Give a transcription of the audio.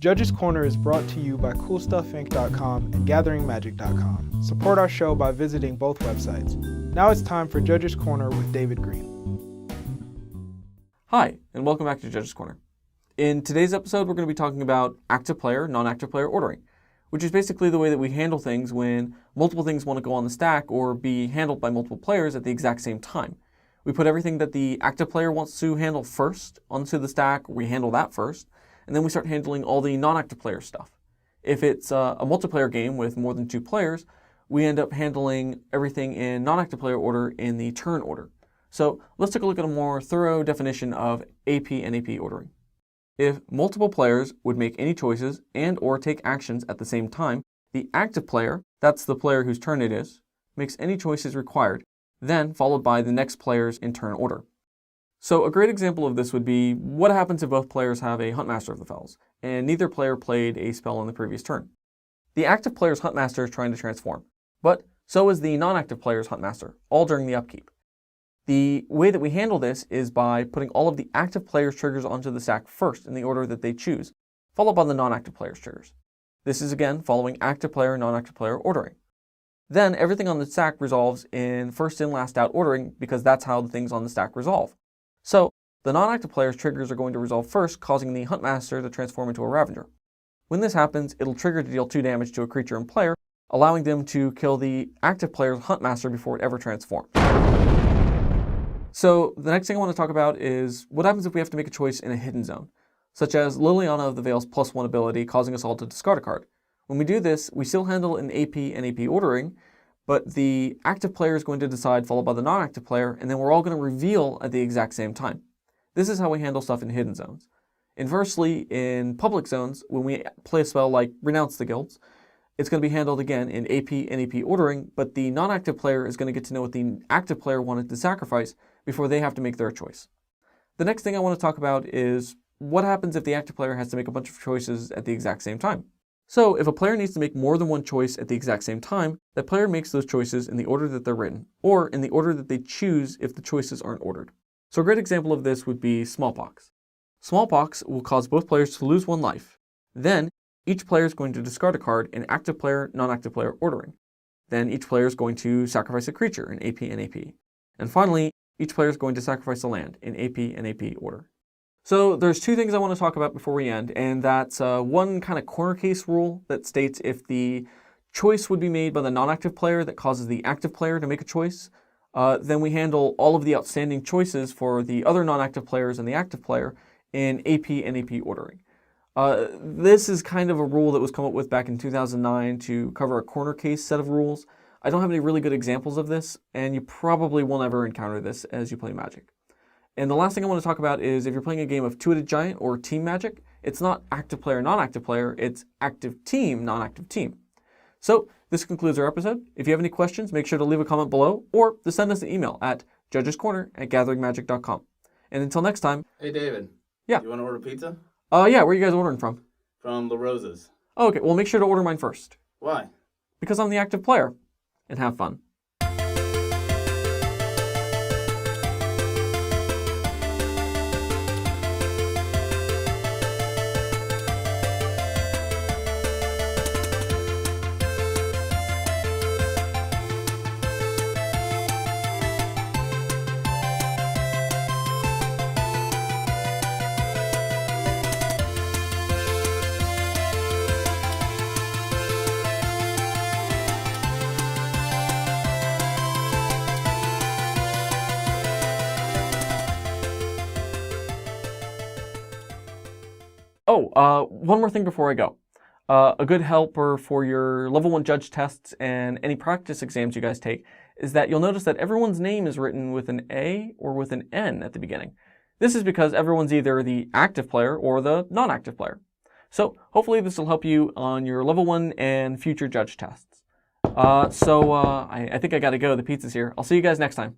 Judges Corner is brought to you by CoolStuffInc.com and GatheringMagic.com. Support our show by visiting both websites. Now it's time for Judges Corner with David Green. Hi, and welcome back to Judges Corner. In today's episode, we're going to be talking about active player, non-active player ordering, which is basically the way that we handle things when multiple things want to go on the stack or be handled by multiple players at the exact same time. We put everything that the active player wants to handle first onto the stack, we handle that first, and then we start handling all the non-active player stuff. If it's a multiplayer game with more than 2 players, we end up handling everything in non-active player order in the turn order. So let's take a look at a more thorough definition of AP and AP ordering. If multiple players would make any choices and or take actions at the same time, the active player, that's the player whose turn it is, makes any choices required, then followed by the next players in turn order. So a great example of this would be what happens if both players have a Huntmaster of the Fells, and neither player played a spell on the previous turn. The active player's Huntmaster is trying to transform, but so is the non-active player's Huntmaster, all during the upkeep. The way that we handle this is by putting all of the active player's triggers onto the stack first in the order that they choose, followed by the non-active player's triggers. This is again following active player, non-active player ordering. Then everything on the stack resolves in first in, last out ordering because that's how the things on the stack resolve. So the non-active player's triggers are going to resolve first, causing the Huntmaster to transform into a Ravager. When this happens, it'll trigger to deal 2 damage to a creature and player, allowing them to kill the active player's Huntmaster before it ever transforms. So the next thing I want to talk about is what happens if we have to make a choice in a hidden zone, such as Liliana of the Veil's +1 ability causing us all to discard a card. When we do this, we still handle an AP and AP ordering, but the active player is going to decide followed by the non-active player, and then we're all going to reveal at the exact same time. This is how we handle stuff in hidden zones. Inversely, in public zones, when we play a spell like Renounce the Guilds, it's going to be handled again in AP and AP ordering, but the non-active player is going to get to know what the active player wanted to sacrifice before they have to make their choice. The next thing I want to talk about is what happens if the active player has to make a bunch of choices at the exact same time. So if a player needs to make more than one choice at the exact same time, that player makes those choices in the order that they're written, or in the order that they choose if the choices aren't ordered. So a great example of this would be Smallpox. Smallpox will cause both players to lose 1 life. Then each player is going to discard a card in active player, non-active player ordering. Then each player is going to sacrifice a creature in AP and AP. And finally, each player is going to sacrifice a land in AP and AP order. So there's 2 things I want to talk about before we end, and that's one kind of corner case rule that states if the choice would be made by the non-active player that causes the active player to make a choice, then we handle all of the outstanding choices for the other non-active players and the active player in AP and AP ordering. This is kind of a rule that was come up with back in 2009 to cover a corner case set of rules. I don't have any really good examples of this, and you probably will never encounter this as you play Magic. And the last thing I want to talk about is if you're playing a game of Two-Headed Giant or Team Magic, it's not active player, non-active player, it's active team, non-active team. So this concludes our episode. If you have any questions, make sure to leave a comment below or to send us an email at judgescorner@gatheringmagic.com. And until next time. Hey, David. Yeah. You want to order pizza? Yeah, where are you guys ordering from? From La Rosa's. Oh, okay, well make sure to order mine first. Why? Because I'm the active player. And have fun. One more thing before I go. A good helper for your level 1 judge tests and any practice exams you guys take is that you'll notice that everyone's name is written with an A or with an N at the beginning. This is because everyone's either the active player or the non-active player. So hopefully this will help you on your level 1 and future judge tests. I think I gotta go. The pizza's here. I'll see you guys next time.